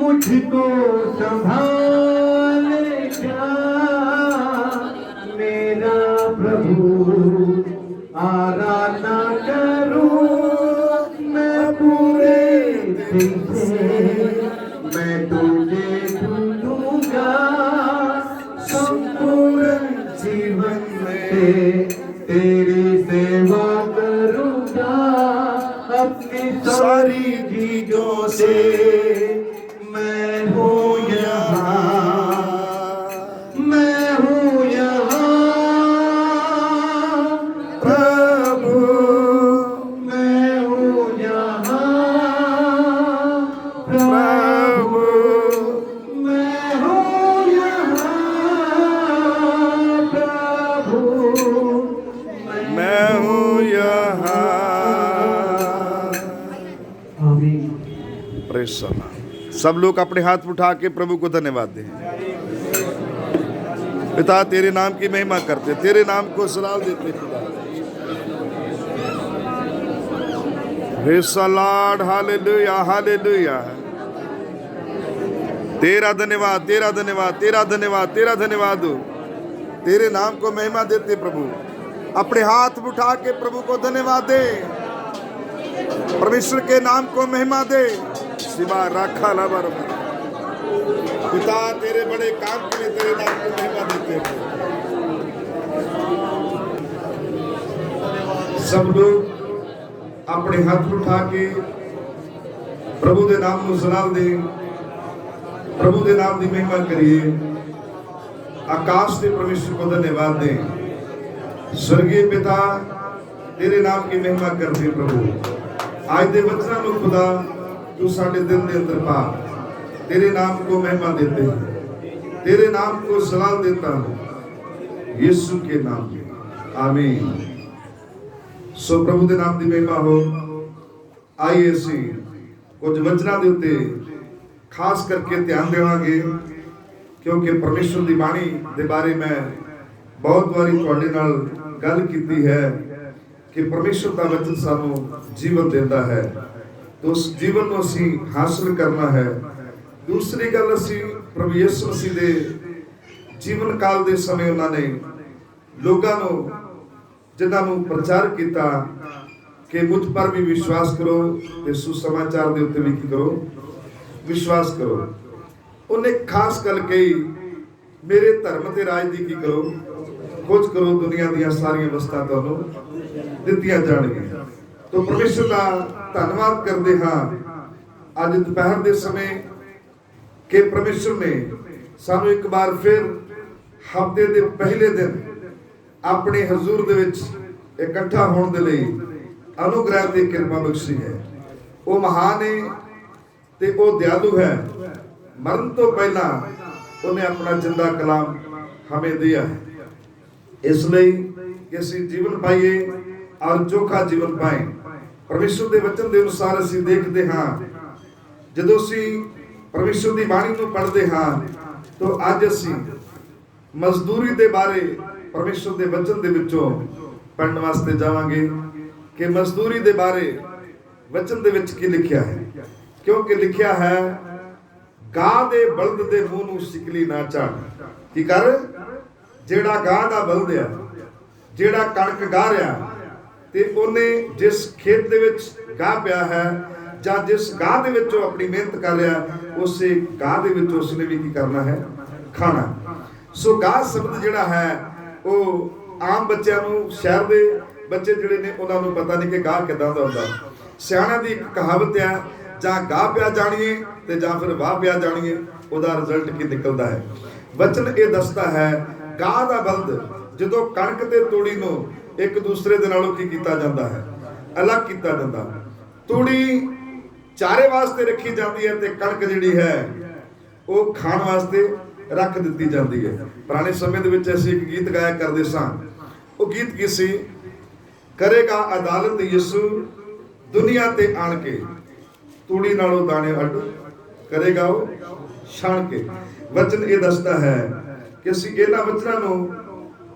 मुझको संभालेगा मेरा प्रभु। आराधना करूं मैं पूरे दिल से, मैं तुझे ढूंढूंगा संपूर्ण जीवन में, तेरी सेवा करूंगा अपनी सारी चीजों से। मैं हूँ यहाँ, मैं हूँ यहाँ प्रभु, मैं हूँ यहाँ प्रभु, मैं हूँ यहाँ प्रभु, मैं हूँ यहाँ। आमीन। Praise the Lord. सब लोग अपने हाथ उठा के प्रभु को धन्यवाद दें। पिता तेरे नाम की महिमा करते, तेरे नाम को सलाम देते खुदा। Praise the Lord, hallelujah hallelujah. तेरा धन्यवाद तेरा धन्यवाद तेरा धन्यवाद तेरा धन्यवाद हो। तेरे नाम को महिमा देते प्रभु। अपने हाथ उठा के प्रभु को धन्यवाद दे, परमेश्वर के नाम को महिमा दे। सिवा राखा लाबर पिता तेरे बड़े काम के लिए तेरे नाम को महिमा देते हैं। सब लोग अपने हाथ उठा के प्रभु के नाम को सलाम दे, प्रभु के नाम की महिमा करिए। आकाश के परमेश्वर को धन्यवाद दें। स्वर्गीय पिता तेरे नाम की महिमा करते प्रभु। आज दे वचना को खुदा तू साडे दिल के अंदर पा, तेरे नाम को महिमा देते हैं, तेरे नाम को सलाम देता हूं यीशु के नाम में, आमीन। सो प्रभु के नाम की महिमा हो। आइए असी कुछ वचना के उत्ते खास करके ध्यान देवांगे, क्योंकि परमेश्वर की बाणी के बारे में बहुत बारी तुहाडे नाल गल कीती है कि परमेश्वर का वचन सानू जीवन देता है, तो उस जीवन को असी हासिल करना है। दूसरी गल, असी प्रभु यीशु मसीह दे जीवन काल दे समय उन्होंने लोगों को जिन्होंने प्रचार किया कि मुझ पर भी विश्वास करो, ते सुसमाचार दे उत्ते भी की करो, विश्वास करो। उन्हें खास गल कही, मेरे धर्म ते राज दी की करो, खोज करो, दुनिया दी सारी वस्तां तुहानूं दित्तियां जाणगियां। तो परमेश्वर का धन्यवाद करते हाँ अज दोपहर के समय कि परमेश्वर ने सानू एक बार फिर हफ्ते के पहले दिन अपने हजूर दे विच इकट्ठा होने के लिए अनुग्रह की कृपा बख्शी है। वो महान है ते वो दयालु है। मरण तो पहला उन्हें अपना जिंदा कलाम हमें दिया है, इसलिए कि असीं जीवन पाइए और चोखा जीवन पाए। परमेश्वर के वचन के अनुसार असीं देखते हाँ, जदों असीं परमेश्वर की बाणी को पढ़ते हाँ, तो अज असीं मजदूरी के बारे परमेश्वर के वचन के विचों पढ़ने वास्ते जावांगे कि मजदूरी के बारे वचन के विच की लिखिया है। क्योंकि लिखिया है, गां दे बलद दे मुंह नूं सिकली ना झाड़। की कर, जेड़ा गां दा बलद आ, जेड़ा कणक गा रहा ते ओने जिस खेत दे विच गा पिया है जां जिस गां दे विच अपनी मेहनत कर रहा, उसे गां दे विच उसने भी की करना है, खाना। सो गां शब्द जिहड़ा है वो आम बच्चों नूं, शहर दे बच्चे जिहड़े ने उन्हां नूं पता नहीं कि गां किदां दा हुंदा। सियाणा दी एक कहावत है, जां गा पिया जाणीए ते जां फिर वाह पिया जाणीए, उहदा रिजल्ट की निकलदा है। वचन ये दसदा है, गां दा बलद जदों कणक ते तूड़ी नूं एक दूसरे दे नालों की कीता जांदा है, अलग कीता जांदा। तूड़ी चारे वास्ते रखी जाती है ते कणक जिहड़ी है वो खाण वास्ते रख दी जाती है। पुराने समय दे विच असीं एक गीत गाया करदे सां। वो गीत की सी, करेगा अदालत यीशु दुनिया ते आण के, तूड़ी नालों दाने अड करेगा वो छाण के। वचन ये दसदा है कि असीं इन्हां वचनां नूं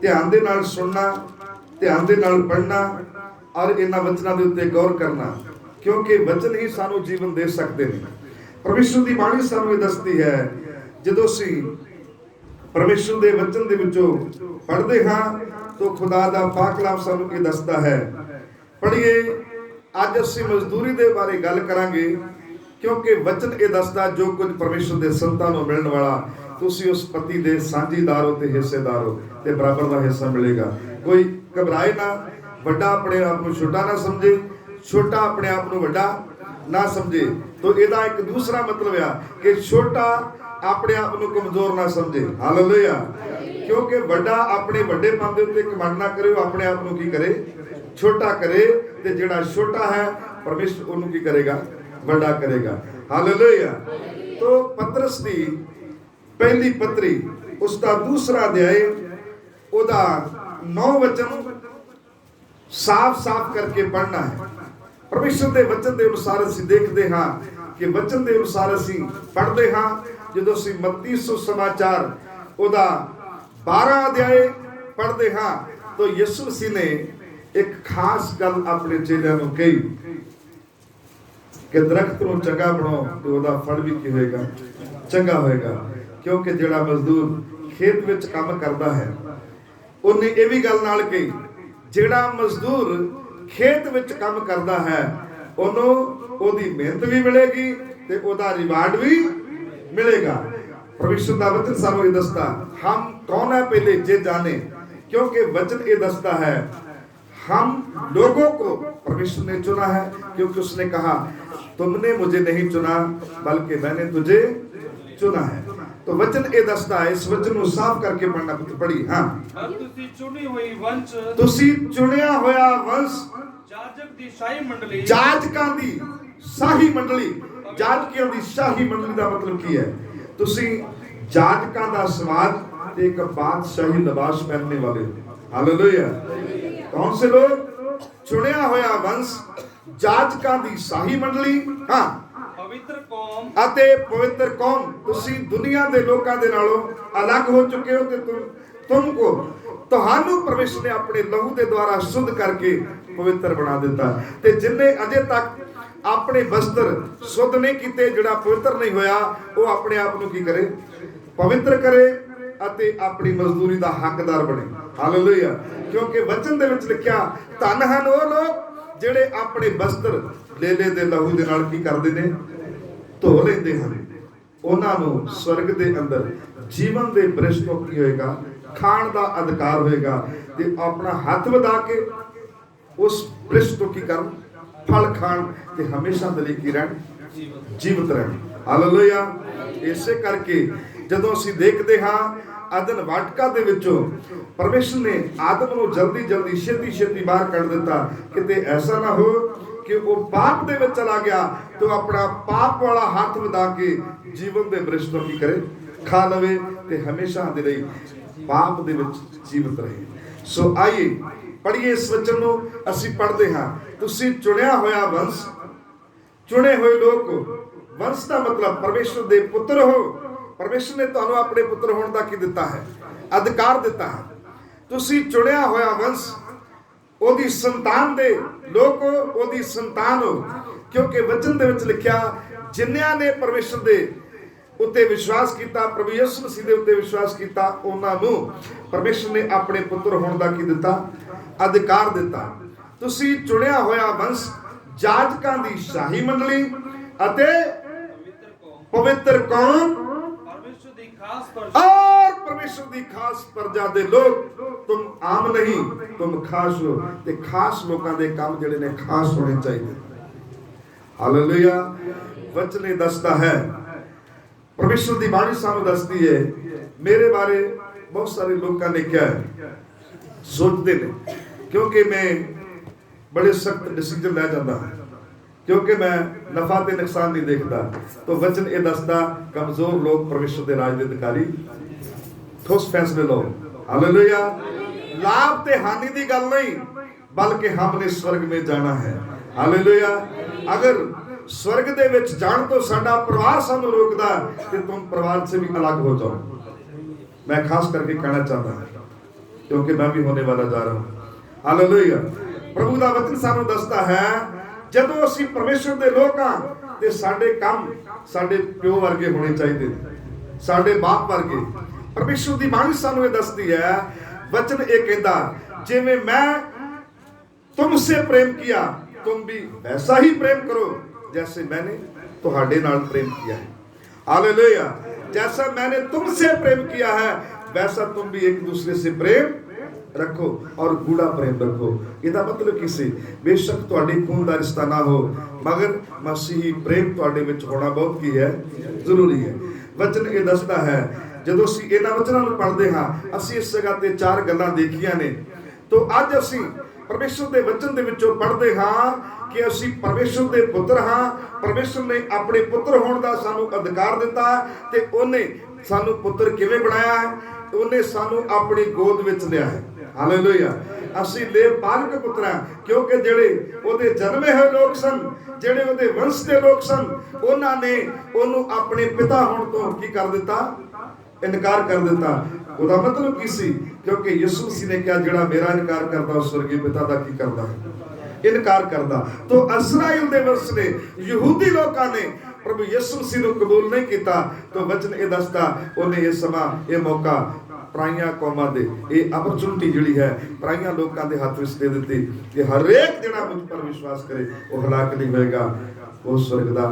ध्यान दे नाल सुनना, ध्यान दे नाल पढ़ना और इन्हां वचनां दे उत्ते गौर करना, क्योंकि वचन ही सानू जीवन दे सकते हैं। ਪਰਮੇਸ਼ਰ ਦੀ ਬਾਣੀ ਸਾਨੂੰ ਇਹ ਦੱਸਦੀ ਹੈ, ਜਦੋਂ ਅਸੀਂ ਪਰਮੇਸ਼ਰ ਦੇ ਵਚਨ ਦੇ ਵਿੱਚੋਂ ਪੜ੍ਹਦੇ ਹਾਂ ਤਾਂ ਖੁਦਾ ਦਾ ਪਾਕ ਕਲਾਮ ਸਾਨੂੰ ਇਹ ਦੱਸਦਾ ਹੈ। ਪੜ੍ਹੀਏ, ਅੱਜ ਅਸੀਂ ਮਜ਼ਦੂਰੀ ਦੇ ਬਾਰੇ ਗੱਲ ਕਰਾਂਗੇ, ਕਿਉਂਕਿ ਵਚਨ ਇਹ ਦੱਸਦਾ ਜੋ ਕੁਝ ਪਰਮੇਸ਼ਰ ਦੇ ਸੰਤਾਂ ਨੂੰ ਮਿਲਣ ਵਾਲਾ, ਤੁਸੀਂ ਉਸ ਪਤੀ ਦੇ ਸਾਂਝੀਦਾਰ ਹੋ ਤੇ ਹਿੱਸੇਦਾਰ ਹੋ ਤੇ ਬਰਾਬਰ ਦਾ ਹਿੱਸਾ ਮਿਲੇਗਾ। ਕੋਈ ਘਬਰਾਏ ਨਾ, ਵੱਡਾ ਆਪਣੇ ਆਪ ਨੂੰ ਛੋਟਾ ਨਾ ਸਮਝੇ, ਛੋਟਾ ਆਪਣੇ ਆਪ ਨੂੰ ਵੱਡਾ ਨਾ ਸਮਝੇ। तो ਇਹਦਾ ਇੱਕ ਦੂਸਰਾ ਮਤਲਬ ਆ ਕਿ ਛੋਟਾ ਆਪਣੇ ਆਪ ਨੂੰ ਕਮਜ਼ੋਰ ਨਾ ਸਮਝੇ। ਹਾਲੇਲੂਇਆ। ਕਿਉਂਕਿ ਵੱਡਾ ਆਪਣੇ ਵੱਡੇਪਨ ਦੇ ਉੱਤੇ ਘਮੰਡ ਨਾ ਕਰੇ, ਉਹ ਆਪਣੇ ਆਪ ਨੂੰ ਕੀ ਕਰੇ, ਛੋਟਾ ਕਰੇ, ਤੇ ਜਿਹੜਾ ਛੋਟਾ ਹੈ ਪਰਮੇਸ਼ਰ ਉਹਨੂੰ ਕੀ ਕਰੇਗਾ, ਵੱਡਾ ਕਰੇਗਾ। ਹਾਲੇਲੂਇਆ। तो ਪਤਰਸ ਦੀ ਪਹਿਲੀ ਪੱਤਰੀ ਉਸ ਦਾ ਦੂਸਰਾ ਅਧਿਆਇ ਉਹਦਾ 9 ਵਚਨ ਸਾਫ਼ ਕਰਕੇ ਪੜ੍ਹਨਾ ਹੈ। ਪਰਮੇਸ਼ਰ ਦੇ ਵਚਨ ਦੇ ਅਨੁਸਾਰ ਅਸੀਂ ਦੇਖਦੇ ਹਾਂ ਕਿ ਵਚਨ ਦੇ ਅਨੁਸਾਰ ਅਸੀਂ ਪੜ੍ਹਦੇ ਹਾਂ। ਜਦੋਂ ਅਸੀਂ ਮੱਤੀ ਸੁਸਮਾਚਾਰ ਉਹਦਾ 12 ਅਧਿਆਇ ਪੜ੍ਹਦੇ ਹਾਂ ਤਾਂ ਯਿਸੂ ਮਸੀਹ ਨੇ ਇੱਕ ਖਾਸ ਗੱਲ ਆਪਣੇ ਚੇਲਿਆਂ ਨੂੰ ਕਹੀ ਕਿ ਦਰਖਤ ਨੂੰ ਚੰਗਾ ਬਣਾਓ ਤੇ ਉਹਦਾ ਫਲ ਵੀ ਕੀ ਹੋਏਗਾ, ਚੰਗਾ ਹੋਏਗਾ। ਕਿਉਂਕਿ ਜਿਹੜਾ ਮਜ਼ਦੂਰ ਖੇਤ ਵਿੱਚ ਕੰਮ ਕਰਦਾ ਹੈ, ਉਹਨੇ ਇਹ ਵੀ ਗੱਲ ਨਾਲ ਕਹੀ, ਜਿਹੜਾ ਮਜ਼ਦੂਰ ਖੇਤ ਵਿੱਚ ਕੰਮ ਕਰਦਾ ਹੈ ਉਹਨੂੰ ਉਹਦੀ ਮਿਹਨਤ ਵੀ ਮਿਲੇਗੀ ਤੇ ਉਹਦਾ ਰਿਵਾਰਡ ਵੀ मिलेगा। परमेश्वर का वचन सानू ये दसता, हम कौन है पहले जे जाने, क्योंकि वचन ये दसता है हम लोगों को परमेश्वर ने चुना है, क्योंकि उसने कहा तुमने मुझे नहीं चुना बल्कि मैंने तुझे चुना है। तो वचन ये दसता है, इस वचन को साफ करके पढ़ना पड़ी। हाँ, तुसी चुनी हुई वंश, तुसी चुनिया होया वंश, जाजक दी शाही मंडली, जाजकां दी शाही मंडली। जाजकियां दी शाही मंडली का मतलब की है, तुसी जाजकां दा समाज ते एक बादशाही लिबास पहनने वाले हो। हालेलुया। कौन से लोग? चुनिया होया वंश, जाजकां दी शाही मंडली, हाँ, पवित्र कौम अते पवित्र कौम। तुसी दुनिया दे लोकां दे नालों अलग हो चुके हो ते तुमको ਤੁਹਾਨੂੰ परमेश्वर ने अपने लहू के द्वारा शुद्ध करके पवित्र बना दिता। ते जिन्ने अजे तक अपने वस्त्र शुद्ध नहीं किते, जिहड़ा पवित्र नहीं होया, वो अपने आप ਨੂੰ ਕੀ ਕਰੇ, पवित्र करे ਅਤੇ ਆਪਣੀ ਮਜ਼ਦੂਰੀ ਦਾ ਹੱਕਦਾਰ ਬਣੇ। ਹਾਲੇਲੂਇਆ। ਕਿਉਂਕਿ ਵਚਨ ਦੇ ਵਿੱਚ ਲਿਖਿਆ, ਧੰਨ ਹਨ ਉਹ ਲੋਕ ਜਿਹੜੇ ਆਪਣੇ ਵਸਤਰ ਲੇਲੇ ਦੇ ਲਹੂ ਦੇ ਨਾਲ ਕੀ ਕਰਦੇ ਨੇ, ਧੋ ਲੈਂਦੇ ਹਨ। ਉਹਨਾਂ ਨੂੰ ਸਵਰਗ ਦੇ ਅੰਦਰ ਜੀਵਨ ਦੇ ਬ੍ਰਿਸ਼ ਤੋਂ ਕੀ ਹੋਏਗਾ, ਖਾਣ ਦਾ ਅਧਿਕਾਰ ਹੋਏਗਾ ਤੇ ਆਪਣਾ ਹੱਥ ਵਧਾ ਕੇ ਉਸ ਬ੍ਰਿਸ਼ ਤੋਂ ਕੀ ਕਰਨ, ਫਲ ਖਾਣ ਤੇ ਹਮੇਸ਼ਾ ਦੇ ਲਈ ਕੀ ਰਹਿਣ, ਜੀਵਤ ਰਹਿਣ। ਹਾਲੇਲੂਇਆ। ਇਸੇ ਕਰਕੇ ਜਦੋਂ ਅਸੀਂ ਦੇਖਦੇ ਹਾਂ ਆਦਨ ਵਾਟਕਾ ਦੇ ਵਿੱਚੋਂ ਪਰਮੇਸ਼ਰ ਨੇ ਆਦਮ ਨੂੰ ਜਲਦੀ ਛੇਤੀ ਬਾਹਰ ਕੱਢ ਦਿੱਤਾ, ਕਿਤੇ ਐਸਾ ਨਾ ਹੋ ਕਿ ਉਹ ਪਾਪ ਦੇ ਵਿੱਚ ਚਲਾ ਗਿਆ ਤੇ ਉਹ ਆਪਣਾ ਪਾਪ ਵਾਲਾ ਹੱਥ ਵਧਾ ਕੇ ਜੀਵਨ ਦੇ ਬ੍ਰਿਸ਼ ਤੋਂ ਕੀ ਕਰੇ, ਖਾ ਲਵੇ ਤੇ ਹਮੇਸ਼ਾ ਦੇ ਲਈ ਪਾਪ ਦੇ ਵਿੱਚ ਜੀਵਤ ਰਹੇ। ਸੋ ਆਈਏ ਪੜ੍ਹੀਏ ਇਸ ਵਚਨ ਨੂੰ। ਅਸੀਂ ਪੜ੍ਹਦੇ ਹਾਂ, ਤੁਸੀਂ ਚੁਣਿਆ ਹੋਇਆ ਵੰਸ਼, ਚੁਣੇ ਹੋਏ ਲੋਕ। ਵੰਸ਼ ਦਾ ਮਤਲਬ ਪਰਮੇਸ਼ਰ ਦੇ ਪੁੱਤਰ ਹੋ। ਪਰਮੇਸ਼ਰ ਨੇ ਤੁਹਾਨੂੰ ਆਪਣੇ ਪੁੱਤਰ ਹੋਣ ਦਾ ਕੀ ਦਿੱਤਾ ਹੈ, ਅਧਿਕਾਰ ਦਿੱਤਾ ਹੈ। ਤੁਸੀਂ ਚੁਣਿਆ ਹੋਇਆ ਵੰਸ਼, ਉਹਦੀ ਸੰਤਾਨ ਦੇ ਲੋਕ, ਉਹਦੀ ਸੰਤਾਨ ਹੋ। ਕਿਉਂਕਿ ਵਚਨ ਦੇ ਵਿੱਚ ਲਿਖਿਆ, ਜਿਨ੍ਹਾਂ ਨੇ ਪਰਮੇਸ਼ਰ ਦੇ ਉੱਤੇ ਵਿਸ਼ਵਾਸ ਕੀਤਾ, ਪ੍ਰਭੂ ਯਿਸੂ ਮਸੀਹ ਦੇ ਉੱਤੇ ਵਿਸ਼ਵਾਸ ਕੀਤਾ, ਉਹਨਾਂ ਨੂੰ ਪਰਮੇਸ਼ਰ ਨੇ ਆਪਣੇ ਪੁੱਤਰ ਹੋਣ ਦਾ ਕੀ ਦਿੱਤਾ, ਅਧਿਕਾਰ ਦਿੱਤਾ। ਤੁਸੀਂ ਚੁਣਿਆ ਹੋਇਆ ਵੰਸ਼, ਜਾਜਕਾਂ ਦੀ ਸ਼ਾਹੀ ਮੰਡਲੀ ਅਤੇ ਪਵਿੱਤਰ ਕੌਮ परमेश्वर दी खास प्रजा, और परमेश्वर दी खास प्रजा दे लोग। तुम आम नहीं, तुम खास हो ते खास लोकां दे काम ਜਿਹੜੇ ਨੇ ਖਾਸ ਹੋਣੇ ਚਾਹੀਦੇ। हालेलुया। वचन ये दसता है, परमेश्वर दी बाणी सानू दसदी है। मेरे बारे बहुत सारे लोगों ने क्या है सोचते ने, क्योंकि मैं बड़े सख्त डिसीजन ले जाता हूं, क्योंकि मैं नफा ते नुकसान नहीं देखता। तो वचन ये दसदा, कमजोर लोग परमेश्वर के राज के अधिकारी, ठोस फैसले लो। हालेलुया। लाभ ते हानि की गल नहीं, बल्कि हमने स्वर्ग में जाना है। हालेलुया। अगर स्वर्ग दे विच जाण तो साडा परिवार सानू रोकदा ते तुम परिवार से भी अलग हो जाओ। मैं खास करके कहना चाहता हूं, क्योंकि मैं भी होने वाला जा रहा हूं। हालेलुया। प्रभु का वचन सानू दसता है, ਜਦੋਂ ਅਸੀਂ ਪਰਮੇਸ਼ਰ ਦੇ ਲੋਕ ਹਾਂ ਤੇ ਸਾਡੇ ਕੰਮ ਸਾਡੇ ਪਿਓ ਵਰਗੇ ਹੋਣੇ ਚਾਹੀਦੇ ਨੇ, ਸਾਡੇ ਬਾਪ ਵਰਗੇ। ਪਰਮੇਸ਼ਰ ਦੀ ਬਾਣੀ ਸਾਨੂੰ ਇਹ ਦੱਸਦੀ ਹੈ, वचन ये कहता जिवें मैं तुमसे प्रेम किया तुम भी वैसा ही प्रेम करो जैसे मैंने तुहाडे नाल प्रेम किया है। हालेलुया। जैसा मैंने तुमसे प्रेम किया है वैसा तुम भी एक दूसरे से प्रेम रखो और गूढ़ा प्रेम रखो। इसका मतलब किसी बेशक तुहाडे खून का रिश्ता ना हो मगर मसीही प्रेम तुहाडे विच होना बहुत की है जरूरी है। वचन ये दसदा है ਜਦੋਂ ਅਸੀਂ ਇਹਨਾਂ ਵਚਨਾਂ ਨੂੰ ਪੜ੍ਹਦੇ ਹਾਂ ਅਸੀਂ ਇਸ ਜਗ੍ਹਾ ਤੇ ਚਾਰ ਗੱਲਾਂ ਦੇਖੀਆਂ ਨੇ। ਤੋਂ ਅੱਜ ਅਸੀਂ ਪਰਮੇਸ਼ਰ ਦੇ ਵਚਨ ਦੇ ਵਿੱਚੋਂ ਪੜ੍ਹਦੇ ਹਾਂ ਕਿ ਅਸੀਂ ਪਰਮੇਸ਼ਰ ਦੇ ਪੁੱਤਰ ਹਾਂ। ਪਰਮੇਸ਼ਰ ਨੇ ਆਪਣੇ ਪੁੱਤਰ ਹੋਣ ਦਾ ਸਾਨੂੰ ਅਧਿਕਾਰ ਦਿੱਤਾ ਤੇ ਉਹਨੇ ਸਾਨੂੰ ਪੁੱਤਰ ਕਿਵੇਂ ਬਣਾਇਆ ਹੈ, ਉਹਨੇ ਸਾਨੂੰ ਆਪਣੀ ਗੋਦ ਵਿੱਚ ਲਿਆ ਹੈ। ਹਾਲੇਲੂਇਆ। ਅਸੀਂ ਲੇਪਾਲਕ ਪੁੱਤਰ ਹਾਂ ਕਿਉਂਕਿ ਜਿਹੜੇ ਉਹਦੇ ਜਨਮੇ ਹੋਏ ਲੋਕ ਸਨ, ਜਿਹੜੇ ਉਹਦੇ ਵੰਸ਼ ਦੇ ਲੋਕ ਸਨ, ਉਹਨਾਂ ਨੇ ਉਹਨੂੰ ਆਪਣੇ ਪਿਤਾ ਹੋਣ ਤੋਂ ਕੀ ਕਰ ਦਿੱਤਾ, इनकार कर दिता। ਉਹਦਾ मतलब की सी क्योंकि यीशु मसीह ने कहा ਜਿਹੜਾ मेरा इनकार करता उस स्वर्गीय पिता ਦਾ ਕੀ ਕਰਦਾ ਹੈ, इनकार करदा। तो इस्राएल ਦੇ ਵੰਸ਼ ਨੇ ਯਹੂਦੀ ਲੋਕਾਂ ਨੇ प्रभु यीशु मसीह ਨੂੰ ਕਬੂਲ ਨਹੀਂ ਕੀਤਾ। तो वचन ਇਹ ਦੱਸਦਾ ਉਹਨੇ ਇਹ ਸਮਾਂ ਇਹ ਮੌਕਾ ਪਰਾਈਆਂ ਕੌਮਾਂ ਦੇ ਇਹ ਅਪਰਚੁਨਿਟੀ ਜਿਹੜੀ ਹੈ ਪਰਾਈਆਂ ਲੋਕਾਂ ਦੇ ਹੱਥ ਵਿੱਚ ਦੇ ਦਿੱਤੀ ਕਿ ਹਰੇਕ ਜਿਹੜਾ ਮੁਝ ਪਰ ਵਿਸ਼ਵਾਸ ਕਰੇ ਉਹ ਹਲਾਕ ਨਹੀਂ ਹੋਏਗਾ, ਉਹ स्वर्ग ਦਾ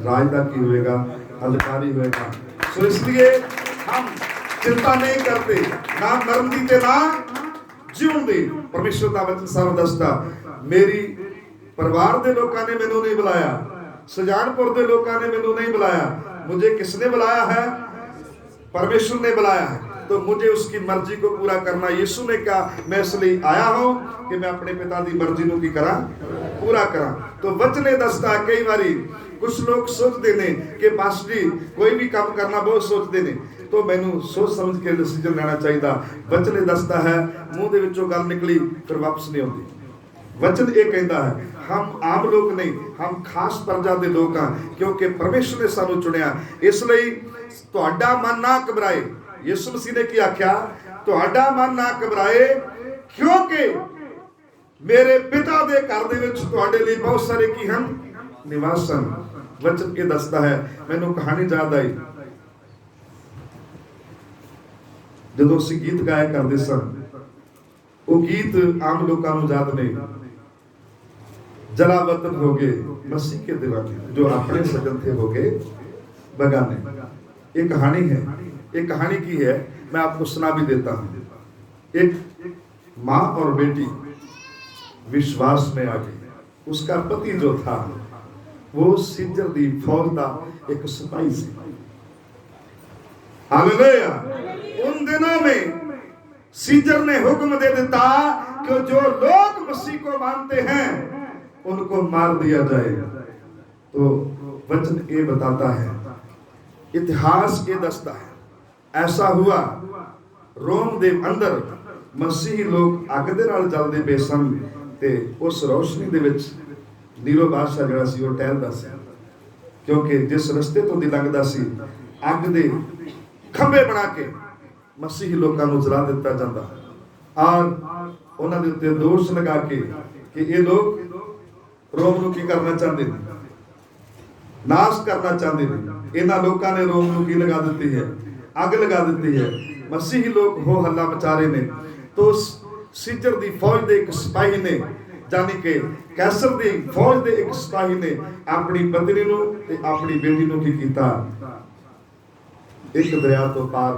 ਰਾਜ ਦਾ ਕੀ ਹੋਏਗਾ, ਅਧਿਕਾਰੀ ਹੋਏਗਾ। सो इसलिए हम चिंता नहीं करते ना मरण दी ते ना जीवन दी। परमेश्वर का वचन साफ दसदा मेरी परिवार दे लोकां ने मैनू नहीं बुलाया, सुजानपुर दे लोकां ने मैनू नहीं बुलाया, मुझे किसने बुलाया है, परमेश्वर ने बुलाया है। तो मुझे उसकी मर्जी को पूरा करना। यीशु ने कहा मैं इसलिए आया हूं कि मैं अपने पिता की मर्जी को की करा, पूरा करा। तो वचन दसदा कई बारी कुछ लोग सोचते ने कि पास्टर जी कोई भी काम करना बहुत सोचते ने, तो मैनू सोच समझ के डिसीजन लेना चाहिए। वचन दसदा है मूँह दे विचों गल निकली फिर वापस नहीं आती। वचन ये कहता है हम आम लोग नहीं, हम खास प्रजा के लोग हाँ क्योंकि परमेश्वर ने सानू चुनिया। इसलिए तुहाडा मन ना घबराए। यीशु मसीह ने की आख्या तुहाडा मन ना घबराए क्योंकि मेरे पिता दे घर दे विच तुहाडे लई बहुत सारे की हन निवास हन। वचन ये दसदा है मैनू कहानी याद आई ਜਦੋਂ ਅਸੀਂ ਗੀਤ ਗਾਇਆ ਕਰਦੇ ਸਨ। ਉਹ ਗੀਤ ਆਮ ਲੋਕਾਂ ਨੂੰ ਯਾਦ ਨਹੀਂ। जला वतन हो गए मसीह के दीवाने, जो अपने सजन थे हो गए बगाने। एक कहानी है, एक कहानी की है, मैं आपको सुना भी देता हूँ। एक माँ और बेटी विश्वास में आ गई। उसका पति जो था वो सिजर दी फौज का एक सिपाही से। हालेलुया। उन दिनों में सीजर ने हुक्म दे देता कि जो लोग मसीह को मानते हैं उनको मार दिया जाए। तो वचन ये बताता है, इतिहास ये दसता है ऐसा हुआ रोम दे अंदर मसीही लोग अग दे नाल चलदे पे सन ते उस रोशनी दे विच नीरो बादशाह जिहड़ा सी वो टहलदा सी क्योंकि जिस रस्ते तो दी लंघदा सी अग दे खंबे बना के मसीही लोगों को जला दिता जाता और उन्हां दे उत्ते दोष लगा के कि ये लोग रोम नूं की करना चाहते हैं, नाश करना चाहते हैं। इन्हां लोगों ने रोम नूं की लगा दी है, अग लगा दी है। मसीही लोग हो हल्ला मचा रहे ने। तो सीजर दी फौज दे एक सिपाही ने जानी के कैसर दी फौज दे एक सिपाही ने अपनी पत्नी नूं ते अपनी बेटी नूं की कीता, एक दरिया तो पार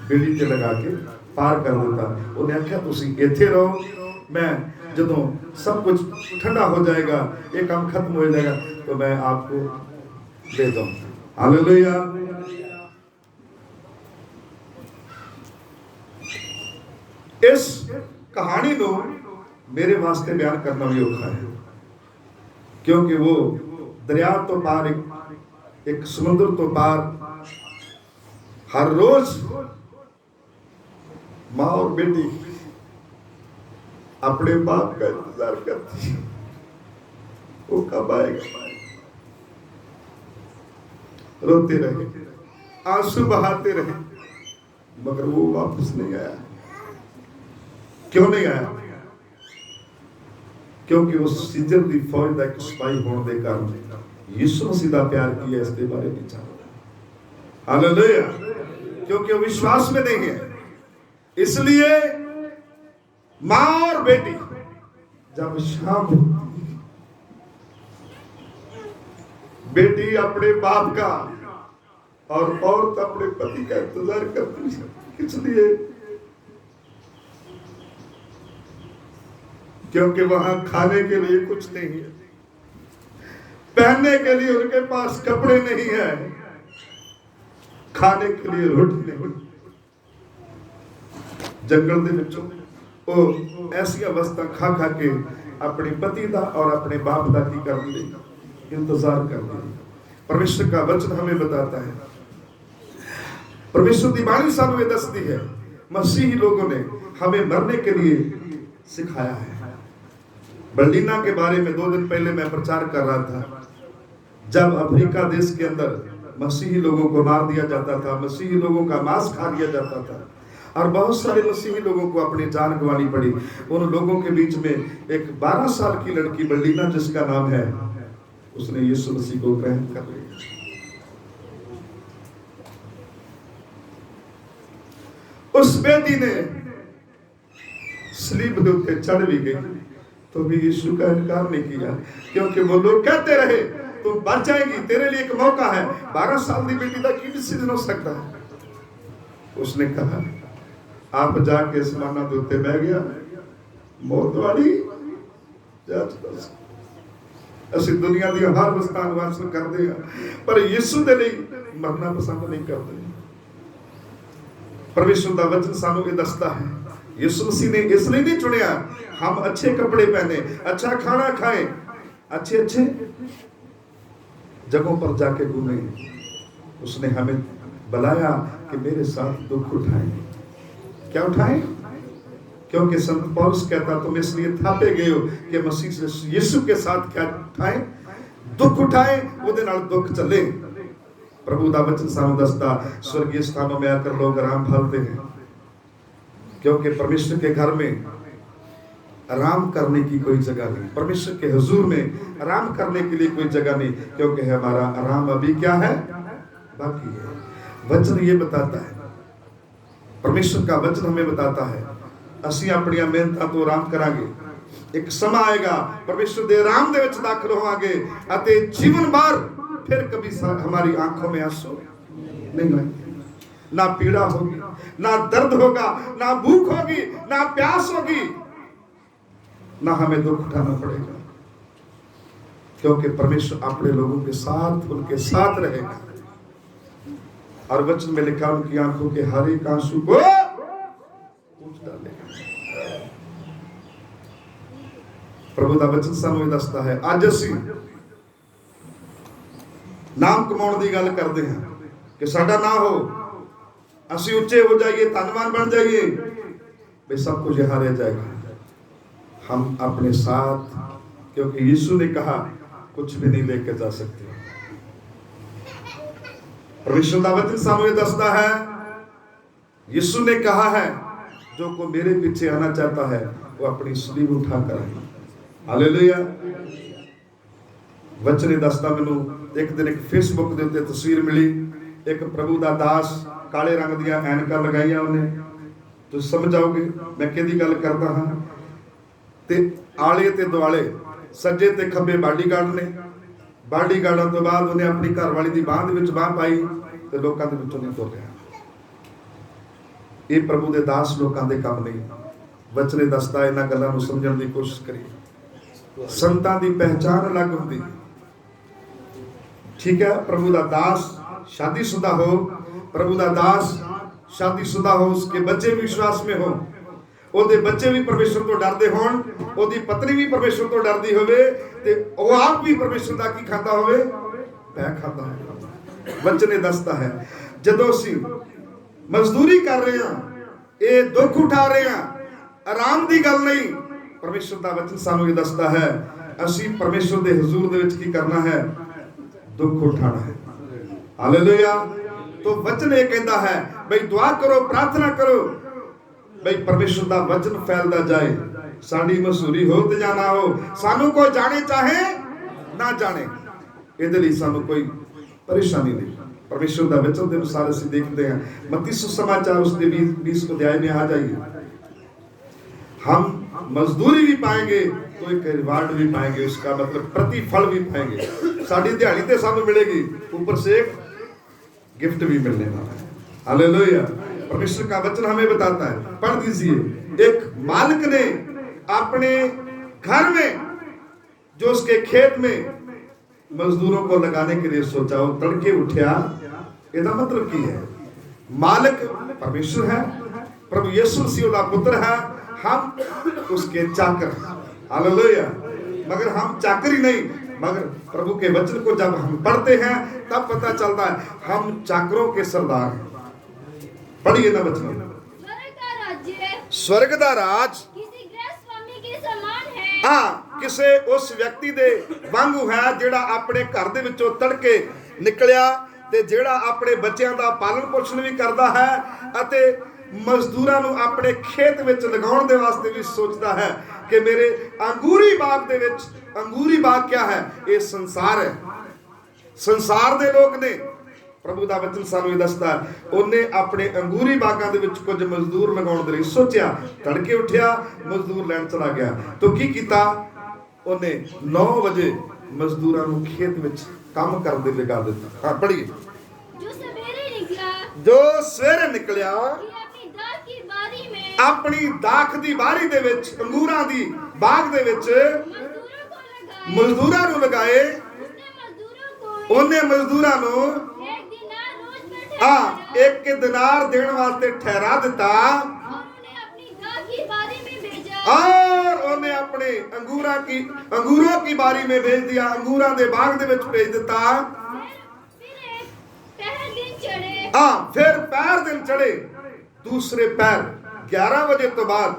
बेड़ी ते लगा के पार कर दिता। उन्हें आख्या तुसी इत्थे रहो, मैं जदों सब कुछ ठंडा हो जाएगा, ये काम खत्म हो जाएगा तो मैं आपको दे दूंगा। हालेलुया। इस कहानी को मेरे वास्ते बयान करना भी औखा है क्योंकि वो दरिया तो पार एक समुद्र तो पार हर रोज माँ और बेटी अपने बाप का इंतजार करती है, वो कब आएगा। रोते रहे, आंसू बहाते रहे, मगर वो वापस नहीं आया। क्यों नहीं आया? क्योंकि उस सीजर दी फौज का एक सिपाही होने के कारण यीशु मसीह का प्यार किया इसके बारे में जानता। हालेलुया। क्योंकि वो विश्वास में नहीं है, इसलिए मां और बेटी जब शाम होती, बेटी अपने बाप का और औरत अपने पति का इंतजार करती है। इसलिए क्योंकि वहां खाने के लिए कुछ नहीं है, पहनने के लिए उनके पास कपड़े नहीं है, खाने के लिए रोटी नहीं। जंगल दे विचों वो ऐसी अवस्था खा खा के अपने पति का और अपने बाप का की कर ली, इंतजार कर ली। परमेश्वर का वचन हमें बताता है, परमेश्वर की बाणी सानू ये दसती है, मसीही लोगों ने हमें मरने के लिए सिखाया है। बर्लिना के बारे में 2 दिन पहले मैं प्रचार कर रहा था। जब अफ्रीका देश के अंदर मसीही लोगों को मार दिया जाता था, मसीही लोगों का मांस खा लिया जाता था और बहुत सारे मसीही लोगों को अपनी जान गंवानी पड़ी। उन लोगों के बीच में एक 12 साल की लड़की बर्लिना जिसका नाम है, उसने यीशु मसीह को ग्रहण कर लिया। उस बेटी ने स्लीब के ऊपर चढ़ भी गई तो भी यीशु का इनकार नहीं किया, क्योंकि वो लोग कहते रहे तुम बच जाएगी, तेरे लिए एक मौका है। 12 साल की बेटी का की डिसीजन हो सकता है। उसने कहा आप जाके आसमाना के उत्ते बह गया, मौत वाली ਅਸੀਂ दुनिया दी हर वस्तां ਨੂੰ हासिल करते हैं, पर यीशु दे लिए मरना पसंद नहीं करते। परमेश्वर का वचन सानू ये दसता है, यीशु मसीह ने इसलिए नहीं चुनिया हम अच्छे कपड़े पहने, अच्छा खाना खाएं, अच्छे अच्छे जगहों पर जाके घूमें। उसने हमें बुलाया कि मेरे साथ दुख उठाएं। क्या उठाएं? क्योंकि संत पौलुस कहता तुम इसलिए थापे गए हो कि मसीह से यीशु के साथ क्या उठाएं? दुख उठाएं, ਉਹਦੇ ਨਾਲ दुख चले। प्रभु का वचन सानू दसता स्वर्गीय स्थानों में आकर लोग आराम भालते हैं, क्योंकि परमेश्वर के घर में आराम करने की कोई जगह नहीं, परमेश्वर के हुजूर में आराम करने के लिए कोई जगह नहीं, क्योंकि हमारा आराम अभी क्या है? बाकी है। वचन ये बताता है, परमेश्वर का वचन हमें बताता है ਅਸੀਂ ਆਪਣੀਆਂ ਮਿਹਨਤਾਂ ਤੋਂ ਆਰਾਮ ਕਰਾਂਗੇ। ਇੱਕ ਸਮਾਂ ਆਏਗਾ परमेश्वर ਦੇ ਆਰਾਮ ਦੇ ਵਿੱਚ ਦਾਖਲ ਹੋਵਾਂਗੇ ਅਤੇ ਜੀਵਨ ਭਰ फिर कभी हमारी आंखों में आंसू नहीं आएंगे, ना पीड़ा होगी, ना दर्द होगा, ना भूख होगी, ना प्यास होगी, ना हमें दुख उठाना पड़ेगा, क्योंकि परमेश्वर अपने लोगों के साथ उनके साथ रहेगा। और वचन में लिखा उनकी आंखों के हर एक आंसू को पूछ डालेगा। प्रभु का वचन सानू दसता है आज असी नाम कमाने की गल करते हैं कि साडा ना हो, असी उच्चे हो जाइए, धनवान बन जाइए, वे सब कुछ यहाँ रह जाएगा। हम अपने साथ, क्योंकि यीशु ने कहा कुछ भी नहीं लेकर जा सकते। परमेश्वर का वचन सामने दसता है, यीशु ने कहा है जो को मेरे पीछे आना चाहता है वो अपनी सलीब उठाकर आए। हालेलुया। वचन ने दसता मैनू एक दिन एक फेसबुक के उत्ते तस्वीर मिली, एक प्रभु का दास काले रंग दियां ऐनकां लगाइयां उन्हें, तो समझ आओगे मैं किहदी गल करदा हां। ते आले ते दुआले सज्जे ते खब्बे बाडीगार्ड ने, बाडीगार्डां तो बाद उन्हें अपनी घरवाली की बांह दे विच बांह पाई ते लोकां दे विचों नहीं तुर रहा। ये प्रभु के दास लोकां दे काम नहीं। वचन दसदा इन्हां गल्लां नूं समझण दी कोशिश करिए। संतां दी पहचान अलग हुंदी, ठीक है। प्रभु का दास शादीशुदा हो, प्रभु का दास शादीशुदा हो, उसके बच्चे भी विश्वास में हो, ओदे बच्चे भी परमेश्वर तो डरदे होण, ओदी पत्नी भी परमेश्वर तो डरदी होवे, ते ओ आप भी परमेश्वर दा की खांदा होवे, पै खांदा है। वचन ने दसदा है जदों असीं मजदूरी कर रहे हां, ये दुख उठा रहे हां, आराम दी गल नहीं। परमेश्वर का वचन सानू ये दसदा है असीं परमेश्वर दे हुजूर दे विच की करना है? दुख उठाना है। हालेलुया। तो वचन ये कहता है भाई दुआ करो, प्रार्थना करो, भाई परमेश्वर का वचन फैलता जाए, साड़ी मशहूरी हो तो जाना हो, सानू कोई जाने चाहे ना जाने, ਇਹਦੇ ਲਈ ਸਾਨੂੰ ਕੋਈ ਪਰੇਸ਼ਾਨੀ ਨਹੀਂ। परमेश्वर का वचन के अनुसार ਅਸੀਂ देखते हैं मत्ती सुसमाचार उसके 20 अध्याय में आ जाइए। हम मजदूरी भी पाएंगे तो एक रिवार्ड भी पाएंगे, उसका मतलब प्रतिफल भी पाएंगे। साड़ी दिहाड़ी ते सानू मिलेगी, ऊपर से एक गिफ्ट भी मिलने वाला है। हालेलुया। परमेश्वर का वचन हमें बताता है, पढ़ दीजिए। एक मालिक ने अपने घर में जो उसके खेत में मजदूरों को लगाने के लिए सोचा, वो तड़के उठा। इसका मतलब की है, मालिक परमेश्वर है, प्रभु यीशु मसीह का पुत्र है, हम उसके चाकर। हालेलुया। मगर हम चाकर ही नहीं, मगर प्रभु के वचन को जब हम पढ़ते हैं तब पता चलता है हम चाकरों के सरदार हैं। पढ़िए ना वचन। स्वर्ग का राज किसी गृह स्वामी के समान है। हाँ, किसे उस व्यक्ति दे वांगू है ਜਿਹੜਾ ਆਪਣੇ ਘਰ ਦੇ ਵਿੱਚੋਂ ਤੜਕੇ ਨਿਕਲਿਆ ਤੇ ਜਿਹੜਾ ਆਪਣੇ ਬੱਚਿਆਂ ਦਾ ਪਾਲਣ ਪੋਸ਼ਣ ਵੀ ਕਰਦਾ ਹੈ ਅਤੇ ਮਜ਼ਦੂਰਾਂ ਨੂੰ ਆਪਣੇ ਖੇਤ ਵਿੱਚ ਲਗਾਉਣ ਦੇ ਵਾਸਤੇ ਵੀ ਸੋਚਦਾ ਹੈ ਕਿ ਮੇਰੇ ਅੰਗੂਰੀ ਬਾਗ ਦੇ ਵਿੱਚ, ਅੰਗੂਰੀ ਬਾਗ ਕੀ ਹੈ? ਇਹ ਸੰਸਾਰ ਹੈ, ਸੰਸਾਰ ਦੇ ਲੋਕ ਨੇ। ਪ੍ਰਭੂ ਦਾ ਵਚਨ ਸਾਨੂੰ ਇਹ ਦੱਸਦਾ ਹੈ, ਉਹਨੇ ਆਪਣੇ ਅੰਗੂਰੀ ਬਾਗਾਂ ਦੇ ਵਿੱਚ ਕੁਝ ਮਜ਼ਦੂਰ ਲਗਾਉਣ ਦੇ ਲਈ ਸੋਚਿਆ, ਤੜਕੇ ਉੱਠਿਆ, ਮਜ਼ਦੂਰ ਲੈਣ ਚਲਾ ਗਿਆ। ਤਾਂ ਕੀ ਕੀਤਾ ਉਹਨੇ? 9 ਵਜੇ ਮਜ਼ਦੂਰਾਂ ਨੂੰ ਖੇਤ ਵਿੱਚ ਕੰਮ ਕਰਨ ਦੇ ਲਗਾ ਦਿੱਤਾ। ਹਾਂ, ਪੜ੍ਹੀਏ। ਜੋ ਸਵੇਰੇ ਨਿਕਲਿਆ ਆਪਣੀ ਦਾਖ ਦੀ ਬਾਰੀ ਦੇ ਵਿੱਚ, ਅੰਗੂਰਾਂ ਦੀ ਬਾਗ ਦੇ ਵਿੱਚ ਮਜ਼ਦੂਰਾਂ ਨੂੰ ਲਗਾਏ। ਉਹਨੇ ਮਜ਼ਦੂਰਾਂ ਨੂੰ एक दिनार देने वास्ते ठहरा दिता और उन्हें अपने अंगूरों की बारी में भेज दिया, अंगूरों के बाग दे विच भेज दिता। फिर पैर दिन चढ़े, दूसरे पैर 11 बजे तो बाद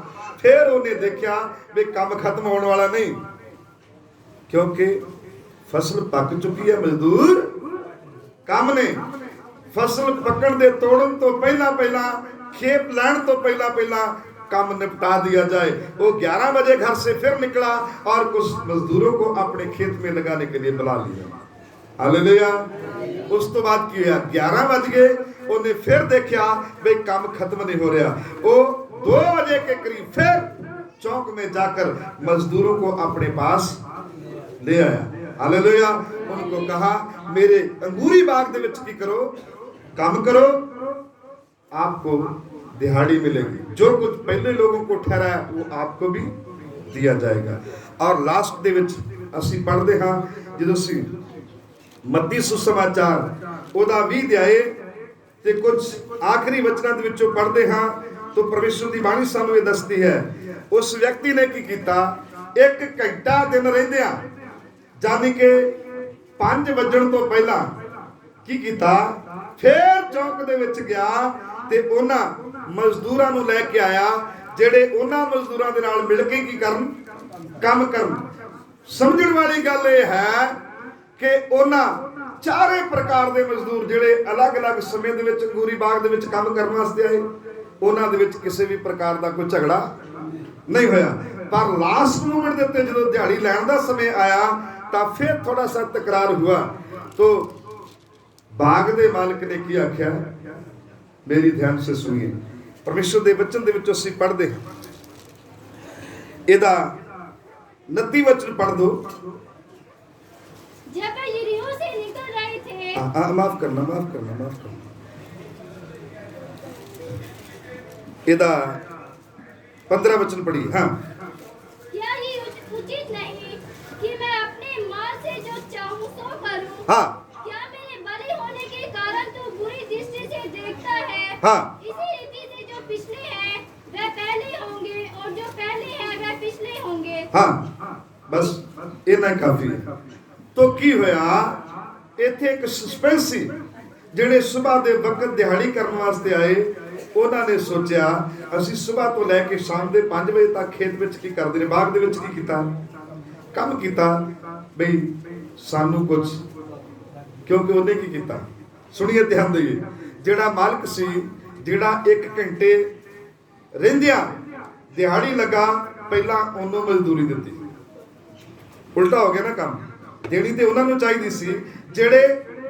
फिर उन्हें देखा भी काम खत्म होने वाला नहीं, क्योंकि फसल पक चुकी है। मजदूर काम ने फसल पकड़ दे तोड़न तो पहला खेत लैन तो पहला काम निपटा दिया जाए। वो 11 बजे घर से फिर निकला और कुछ मजदूरों को अपने खेत में लगाने के लिए बुला लिया। हालेलुया। उस तो बाद की हुआ, 11 बज गए, उन्हें फिर देखा भाई काम खत्म नहीं हो रहा। वो 2 बजे के करीब फिर चौक में जाकर मजदूरों को अपने पास ले आया। हालेलुया। उनको कहा मेरे अंगूरी बाग दे विच की करो, काम करो, आपको दिहाड़ी मिलेगी। जो कुछ पहले लोगों को ठहराया वो आपको भी दिया जाएगा। और लास्ट दे विच ਅਸੀਂ ਪੜ੍ਹਦੇ ਹਾਂ, ਜਦੋਂ ਅਸੀਂ ਮੱਤੀ ਸੁਸਮਾਚਾਰ ਉਹਦਾ 20 ਅਧਿਆਏ ਤੇ ਕੁਝ ਆਖਰੀ ਵਚਨਾਂ ਦੇ ਵਿੱਚੋਂ ਪੜ੍ਹਦੇ ਹਾਂ ਤਾਂ ਪਰਮੇਸ਼ਰ ਦੀ ਬਾਣੀ ਸਾਨੂੰ ਇਹ ਦੱਸਦੀ ਹੈ, ਉਸ ਵਿਅਕਤੀ ਨੇ ਕੀ ਕੀਤਾ? 1 ਘੰਟਾ ਦਿਨ ਰਹਿੰਦਿਆਂ, ਜਾਨੀ ਕਿ 5 ਵਜਣ ਤੋਂ ਪਹਿਲਾਂ ਕੀ ਕੀਤਾ? फिर चौक दे विच गया ते उन्हां मजदूरां नूं लै के आया जिहड़े उन्हां मजदूरां दे नाल मिल के की करन, काम करन। समझण वाली गल इह है कि उन्हां चारे प्रकार दे मजदूर जिहड़े अलग-अलग समय दे विच अंगूरी बाग दे विच काम करन वास्ते आए, उन्हां दे विच किसी भी प्रकार दा कोई झगड़ा नहीं होया। पर लास्ट मोमेंट दे उत्ते जदों दिहाड़ी लैण दा समय आया तां फिर थोड़ा सा तकरार हुआ। तो बाग दे मालिक ने की आख्या, मेरी ध्यान से सुनिए। परमेश्वर दे वचन दे विच असीं पढ़दे हां, इहदा 29 वचन पढ़ दो। जब वे यरीहो से निकल रहे थे, माफ करना इहदा 15 वचन पढ़ी। हाँ, क्या ये उचित नहीं कि मैं अपने माल से जो चाहूं सो करूं? हाँ, हाँ, इसी रीति से जो पिछले हैं वे पहले होंगे और जो पहले हैं वे पिछले होंगे। हाँ, बस इतना ही काफी है। तो की होया? इत्थे एक सस्पेंस सी, जिहड़े सुबह दे वक्त दिहाड़ी करन वास्ते आए, उन्हां ने सोचा असीं सुबह तो लैके शाम दे 5 बजे तक खेत विच की करदे ने, बाग दे विच की कीता, काम कीता बई सानू कुछ, क्योंकि उन्हें की कीता? सुनिए, ध्यान देइए। ਜਿਹੜਾ ਮਾਲਕ ਸੀ, ਜਿਹੜਾ 1 ਘੰਟੇ ਰਹਿੰਦਿਆਂ ਦਿਹਾੜੀ ਲਗਾ, ਪਹਿਲਾਂ ਉਹਨੂੰ ਮਜ਼ਦੂਰੀ ਦਿੱਤੀ। ਉਲਟਾ ਹੋ ਗਿਆ ਨਾ ਕੰਮ। ਦੇਣੀ ਤੇ ਉਹਨਾਂ ਨੂੰ ਚਾਹੀਦੀ ਸੀ ਜਿਹੜੇ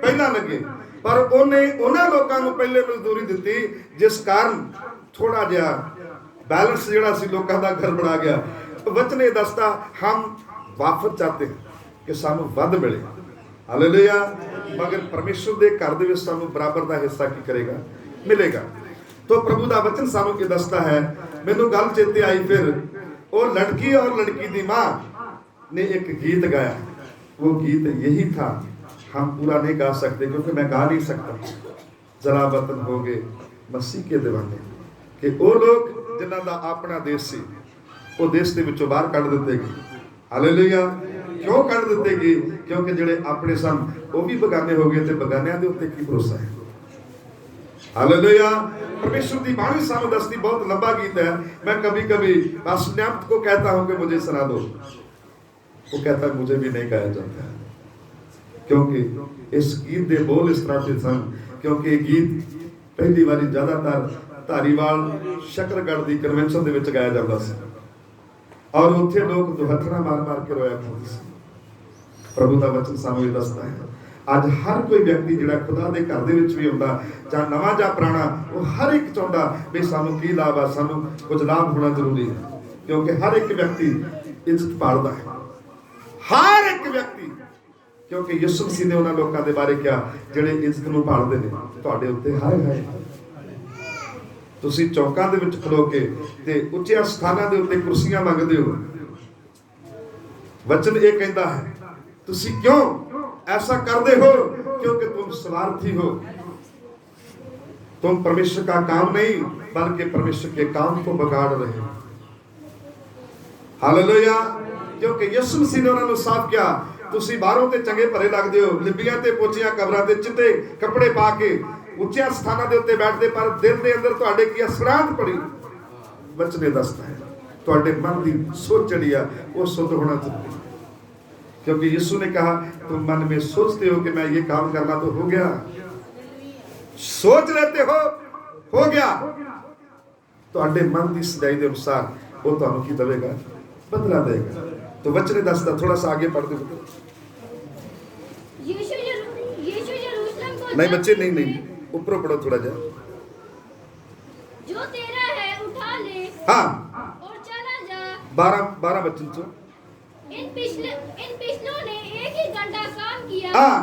ਪਹਿਲਾਂ ਲੱਗੇ, ਪਰ ਉਹਨੇ ਉਹਨਾਂ ਲੋਕਾਂ ਨੂੰ ਪਹਿਲੇ ਮਜ਼ਦੂਰੀ ਦਿੱਤੀ, ਜਿਸ ਕਾਰਨ ਥੋੜਾ ਜਿਹਾ बैलेंस ਜਿਹੜਾ ਸੀ ਲੋਕਾਂ ਦਾ ਗੜਬੜਾ ਗਿਆ। ਵਚਨ ਇਹ ਦੱਸਦਾ ਹਮ ਵਾਪਸ ਚਾਹਤੇ ਕਿ ਸਾਨੂੰ ਵੱਧ ਮਿਲੇ, ਹਾਲੇਲੂਇਆ, ਮਗਰ ਪਰਮੇਸ਼ਰ ਦੇ ਘਰ ਦੇ ਵਿੱਚ ਸਾਨੂੰ ਬਰਾਬਰ ਦਾ ਹਿੱਸਾ ਕੀ ਕਰੇਗਾ, ਮਿਲੇਗਾ। तो प्रभु ਦਾ वचन ਸਾਨੂੰ ਇਹ ਦੱਸਦਾ ਹੈ। ਮੈਨੂੰ ਗੱਲ ਚੇਤੇ ਆਈ, ਫਿਰ ਉਹ लड़की और लड़की की माँ ने एक गीत गाया। वो गीत यही था, हम पूरा नहीं गा सकते क्योंकि मैं गा नहीं सकता। जला वतन हो गए मसीह के दीवाने, कि वो लोग जिन्हां दा अपना देश सी वो देश ਦੇ ਵਿੱਚੋਂ ਬਾਹਰ ਕੱਢ ਦਿੱਤੇ ਗਏ। ਹਾਲੇਲੂਇਆ। ਕਿਉਂ ਕੱਢ ਦਿੱਤੇ ਗਏ? ਕਿਉਂਕਿ ਜਿਹੜੇ ਆਪਣੇ ਸਨ ਉਹ ਵੀ ਬਗਾਨੇ ਹੋ ਗਏ ਤੇ ਬਗਾਨਿਆਂ ਦੇ ਉੱਤੇ ਕੀ ਭਰੋਸਾ ਹੈ। हालेलुया। परमेश्वर की बाणी सामने दसती, बहुत लंबा गीत है। मैं कभी कभी पास्टर न्यामत को कहता हूं कि मुझे सुना दो, वो कहता है मुझे भी नहीं गाया जाता है, क्योंकि इस गीत के बोल इस तरह से सन, क्योंकि गीत पहली बारी ज्यादातर धारीवाल शकरगढ़ की कन्वेंशन के विच गाया जाता सी और उत्थे लोग दुहत्थड़ा मार मार के रोया करते सी। प्रभु का वचन सामने दसता है ਅੱਜ ਹਰ ਕੋਈ ਵਿਅਕਤੀ ਜਿਹੜਾ ਖੁਦਾ ਦੇ ਘਰ ਦੇ ਵਿੱਚ ਵੀ ਹੁੰਦਾ, ਜਾਂ ਨਵਾਂ ਜਾਂ ਪੁਰਾਣਾ, ਉਹ ਹਰ ਇੱਕ ਚਾਹੁੰਦਾ ਵੀ ਸਾਨੂੰ ਕੀ ਲਾਭ ਆ, ਸਾਨੂੰ ਕੁਝ ਲਾਭ ਹੋਣਾ ਜ਼ਰੂਰੀ ਹੈ, ਕਿਉਂਕਿ ਹਰ ਇੱਕ ਵਿਅਕਤੀ ਇੱਜ਼ਤ ਪਾਲਦਾ ਹੈ, ਹਰ ਇੱਕ ਵਿਅਕਤੀ, ਕਿਉਂਕਿ ਯਿਸੂ ਮਸੀਹ ਨੇ ਉਹਨਾਂ ਲੋਕਾਂ ਦੇ ਬਾਰੇ ਕਿਹਾ ਜਿਹੜੇ ਇੱਜ਼ਤ ਨੂੰ ਪਾਲਦੇ ਨੇ। ਤੁਹਾਡੇ ਉੱਤੇ ਹਾਏ ਹਾਏ, ਤੁਸੀਂ ਚੌਕਾਂ ਦੇ ਵਿੱਚ ਖਲੋ ਕੇ ਤੇ ਉੱਚੀਆਂ ਸਥਾਨਾਂ ਦੇ ਉੱਤੇ ਕੁਰਸੀਆਂ ਮੰਗਦੇ ਹੋ। वचन ये कहता है तुसी क्यों ऐसा करते हो? क्योंकि तुम स्वार्थी हो, तुम परमेश्वर का काम नहीं बल्कि परमेश्वर के काम को बिगाड़ रहे हो। हालेलुया। क्योंकि यीशु मसीह ने उन्होंने साफ किया, तुसी बाहरों ते चंगे भले लगदे हो, लिबियां ते पोचियां कबरां ते चिट्टे कपड़े पा के ਉੱਚੇ ਸਥਾਨਾਂ ਦੇ ਉੱਤੇ ਬੈਠਦੇ, ਪਰ ਦਿਲ ਦੇ ਅੰਦਰ ਤੁਹਾਡੇ ਕੀ ਅਸਰਾਂਤ ਪੜੀ। ਵਚਨ ਦੱਸਦਾ ਹੈ ਤੁਹਾਡੇ ਮਨ ਦੀ ਸੋਚ ਜਿਹੜੀ ਆ ਉਹ शुद्ध होना चाहिए, क्योंकि यीशु ने कहा तुम मन में सोचते हो कि मैं ये काम करना, तो हो गया, सोच लेते हो गया। ਤੁਹਾਡੇ ਮਨ ਦੀ ਸਦਾਈ ਦੇ ਅਨੁਸਾਰ ਉਹ ਤੁਹਾਨੂੰ ਕੀ ਦੇਵੇਗਾ? ਬਦਲਾ ਦੇਗਾ। तो वचन ਦੱਸਦਾ, थोड़ा सा आगे पढ़ दो। यीशु यरूशलेम को नहीं बच्चे, नहीं ऊपर पढ़ो थोड़ा जा। जो तेरा है उठा ले, हाँ, और चला जा। 12 बच्चों से इन पिछलों ने एक ही घंटा काम किया। हाँ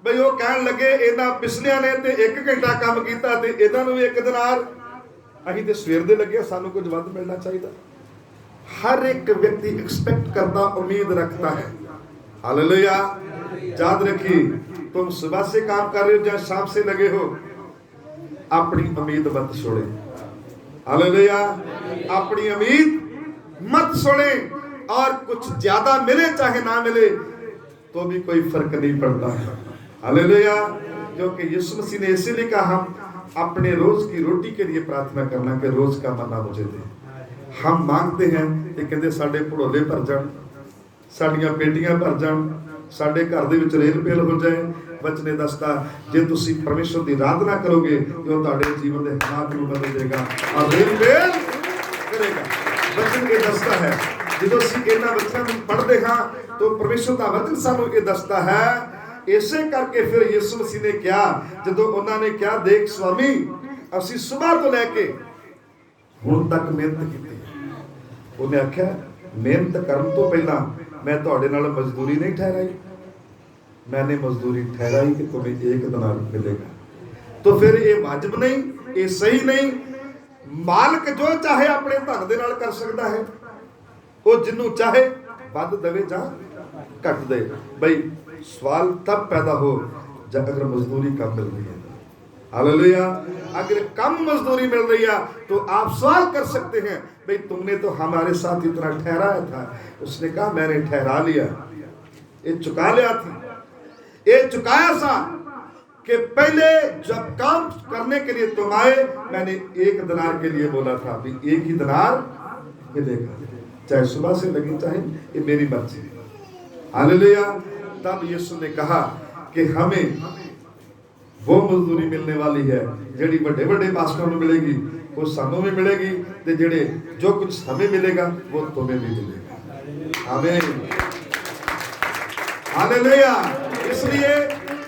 भाई, वो कहन लगे इन्हां पिछलियां ने ते 1 घंटा काम कीता ते इन्हां नूं भी 1 दिनार, असीं ते सवेर दे लगे, सानूं कुछ वध मिलना चाहिए। हर एक व्यक्ति एक्सपेक्ट करता, उम्मीद रखता है। हालेलुया। याद रखिए, तुम सुबह से काम कर रहे हो या शाम से लगे हो, अपनी उम्मीद मत छोड़े। हालेलुया। अपनी उम्मीद मत छोड़े, और कुछ ज्यादा मिले चाहे ना मिले तो भी कोई फर्क नहीं पड़ता है। हालेलुया। क्योंकि यीशु मसीह ने इसीलिए कहा हम अपने रोज की रोटी के लिए प्रार्थना करना कि रोज का मन्ना मुझे दे। हम मांगते हैं कि कहते साडे भड़ोले भर जाण, साडियां पेटियां भर जाण, साडे घर दे विच रेल पेल हो जाए। वचने दसदा जे तुसी परमेश्वर की आराधना करोगे तो तुहाडे जीवन के हालात नूं बदल देगा और रेल पेल करेगा। वचन ये दसदा है, जो असीं इन्हां वचनां नूं पढ़दे हां तो परमेश्वर का वचन सानूं ये दसदा है। इसे करके फिर यीशु मसीह ने कहा, जदों उन्होंने कहा देख स्वामी असीं सुबह तो लैके हुण तक मेहनत की, उन्हें आख्या मेहनत करन तो पहला मैं तुहाडे नाल मजदूरी नहीं ठहराई, मैंने मजदूरी ठहराई कि तुम्हें 1 दिनार मिलेगा। तो फिर ये वाजिब नहीं, ये सही नहीं। मालिक जो चाहे अपने धन दे नाल कर सकता है, वो जिन्नू चाहे वध देवे जां घट दे। भाई सवाल तब पैदा हो जब अगर मजदूरी कम मिल रही है। हालेलुया। अगर कम मजदूरी मिल रही है तो आप सवाल कर सकते हैं, भाई तुमने तो हमारे साथ इतना ठहराया था। उसने कहा मैंने ठहरा लिया, ये चुका लिया था, ये चुकाया सा कि पहले जब काम करने के लिए तुम आए मैंने 1 दिनार के लिए बोला था, भी 1 ही दिनार मिलेगा, चाहे सुबह से लगी चाहे, ये मेरी मर्जी है। हालेलुया। तब यीशु ने कहा कि हमें वो मजदूरी मिलने वाली है जेड़ी बड़े बड़े पास्टरों को मिलेगी, वो सानू भी मिलेगी, ते जेड़े जो कुछ हमें मिलेगा वो तुम्हें भी मिलेगा। आमीन। हालेलुया। इसलिए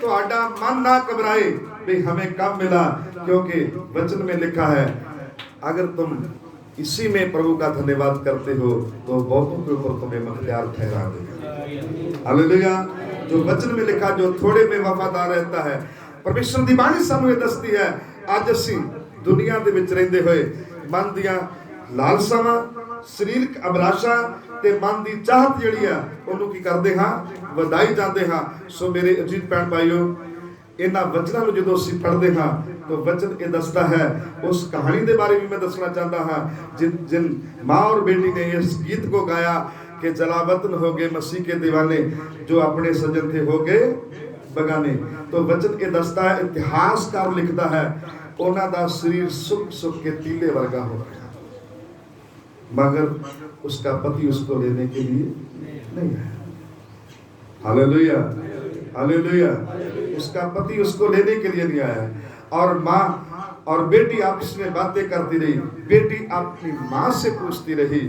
ਤੁਹਾਡਾ मन ना घबराए भी हमें कब मिला, क्योंकि वचन में लिखा है अगर तुम इसी में प्रभु का धन्यवाद करते हो तो बहुतों के ऊपर तुम्हें मुख्तियार ठहरा देगा। हालेलुया। जो वचन में लिखा, जो थोड़े में वफादार रहता है। परमेश्वर ਦੀ ਬਾਣੀ ਸਾਨੂੰ ਇਹ ਦੱਸਦੀ ਹੈ, ਅੱਜ ਅਸੀਂ ਦੁਨੀਆ ਦੇ ਵਿੱਚ ਰਹਿੰਦੇ ਹੋਏ ਮਨ ਦੀਆਂ ਲਾਲਸਾਵਾਂ, ਸਰੀਰਕ ਅਭਿਲਾਸ਼ਾ ਤੇ ਮਨ ਦੀ ਚਾਹਤ ਜਿਹੜੀ ਆ ਉਹਨੂੰ ਕੀ ਕਰਦੇ ਹਾਂ, ਵਧਾਈ ਜਾਂਦੇ ਹਾਂ। ਸੋ ਮੇਰੇ ਅਜੀਤ ਭੈਣ ਭਾਈਓ, ਇਹਨਾਂ ਵਚਨਾਂ ਨੂੰ ਜਦੋਂ ਅਸੀਂ ਪੜ੍ਹਦੇ ਹਾਂ ਤਾਂ वचन ये दसता है, उस कहानी के बारे में मैं दसना चाहता हाँ, जिन माँ और बेटी ने इस गीत को गाया कि जलावतन हो गए मसीह के दीवाने, जो अपने सजन थे हो गए बगाने। तो वचन ये दसता है, इतिहासकार लिखता है, उन्हों का शरीर सुख सुख के तीले वर्गा हो गया, मगर उसका पति उसको लेने के लिए नहीं आया। Hallelujah, hallelujah. उसका पति उसको लेने के लिए नहीं आया। और माँ और बेटी आपस में बातें करती रही। बेटी अपनी माँ से पूछती रही,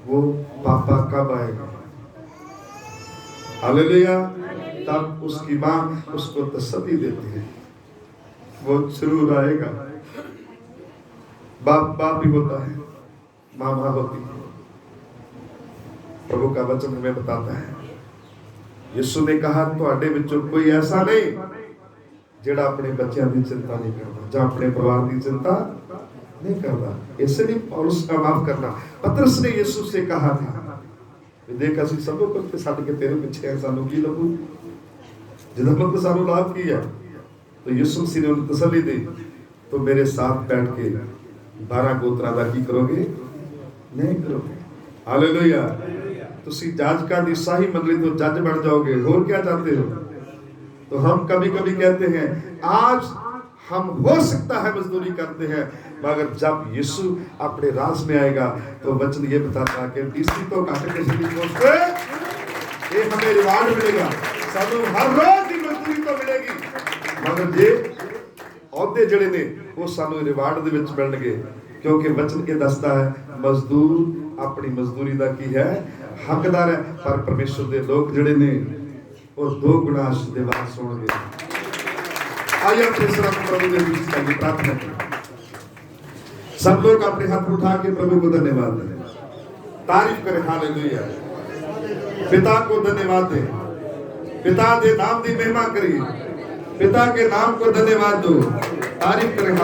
वो पापा कब आएगा। हालेलुया। तब उसकी माँ उसको तसल्ली देती है, वो जरूर आएगा। बाप बाप ही होता है, माँ माँ होती है। प्रभु का वचन हमें बताता है, यीशु ने कहा तुहाडे विचों कोई ऐसा नहीं जेड़ा अपने बच्चों की चिंता नहीं करता, जो अपने परिवार की चिंता नहीं करता। इसलिए पौलुस का माफ करना, पतरस ने यीशु से कहा था, देख असीं सब कुछ छड्ड के तेरे पीछे हैं, सानू की लगू, जिदा मतलब सानू लाभ की है। तो यीशु मसीह ने उन्हें तसल्ली दी, तो मेरे साथ बैठ के 12 गोत्रा का की करोगे, नहीं करोगे। हालेलुया। तुसी जाजकां दी शाही मंडली तो जज बन जाओगे, और क्या चाहते हो। तो हम कभी कभी कहते हैं आज हम हो सकता है मजदूरी करते हैं, मगर जब यीशु अपने राज में आएगा तो वचन ये बताता है कि डीसी तो घट किसी की पोस्ट ये हमें रिवार्ड मिलेगा, सानू हर रोज की मजदूरी तो मिलेगी, मगर ये औहदे जड़े ने वो सानू रिवार्ड दे विच मिलणगे, क्योंकि वचन ये दसदा है मजदूर अपनी मजदूरी का की है हकदार है। पर परमेश्वर के लोग जड़े ने वो 2 गुना आशीर्वाद सुनेंगे। आइए अपने सिर्फ प्रभु के बीच की प्रार्थना करें। सब लोग अपने हाथ उठा के प्रभु को धन्यवाद दें, तारीफ करें। हालेलुया। पिता को धन्यवाद दें, पिता के नाम की महिमा करिए, पिता के नाम को धन्यवाद दो, तारीफ करें।